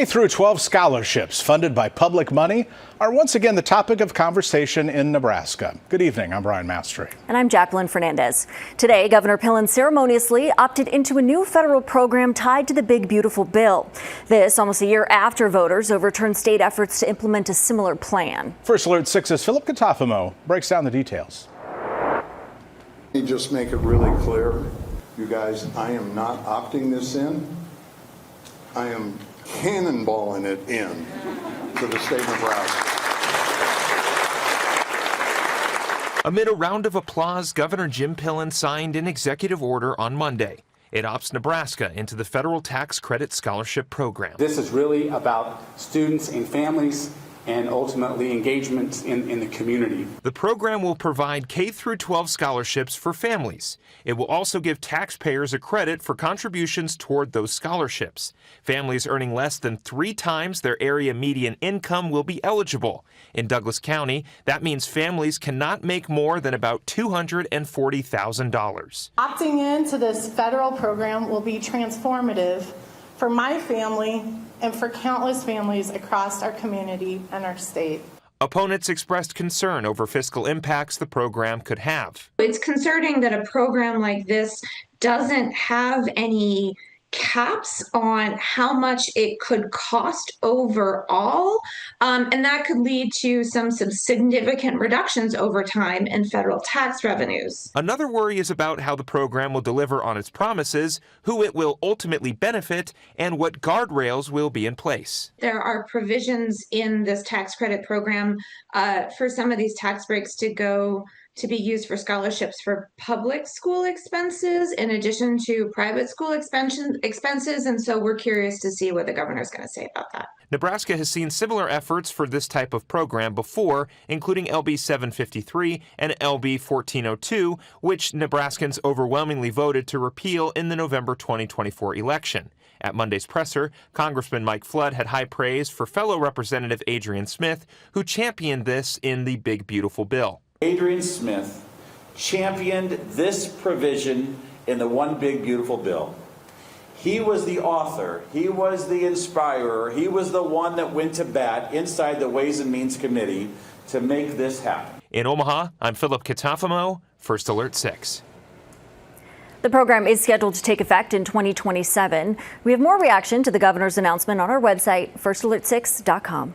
K through 12 scholarships funded by public money are once again the topic of conversation in Nebraska. Good evening. I'm Brian Mastery. And I'm Jacqueline Fernandez. Today, Governor Pillen ceremoniously opted into a new federal program tied to the Big Beautiful Bill. This almost a year after voters overturned state efforts to implement a similar plan. First Alert 6's Philip Katafamo breaks down the details. Let me just make it really clear, you guys, I am not opting this in. I am cannonballing it in to the state of Nebraska. Amid a round of applause, Governor Jim Pillen signed an executive order on Monday. It opts Nebraska into the federal tax credit scholarship program. This is really about students and families and ultimately engagement in the community. The program will provide K through 12 scholarships for families. It will also give taxpayers a credit for contributions toward those scholarships. Families earning less than 3 times their area median income will be eligible. In Douglas County, that means families cannot make more than about $240,000. Opting into this federal program will be transformative for my family and for countless families across our community and our state. Opponents expressed concern over fiscal impacts the program could have. It's concerning that a program like this doesn't have any caps on how much it could cost overall, and that could lead to some significant reductions over time in federal tax revenues. Another worry is about how the program will deliver on its promises, who it will ultimately benefit, and what guardrails will be in place. There are provisions in this tax credit program for some of these tax breaks to be used for scholarships for public school expenses in addition to private school expenses. And so we're curious to see what the governor's going to say about that. Nebraska has seen similar efforts for this type of program before, including LB 753 and LB 1402, which Nebraskans overwhelmingly voted to repeal in the November 2024 election. At Monday's presser, Congressman Mike Flood had high praise for fellow Representative Adrian Smith, who championed this in the Big Beautiful Bill. Adrian Smith championed this provision in the One Big Beautiful Bill. He was the author, he was the inspirer, he was the one that went to bat inside the Ways and Means Committee to make this happen. In Omaha, I'm Philip Katafamo, First Alert 6. The program is scheduled to take effect in 2027. We have more reaction to the governor's announcement on our website, firstalert6.com.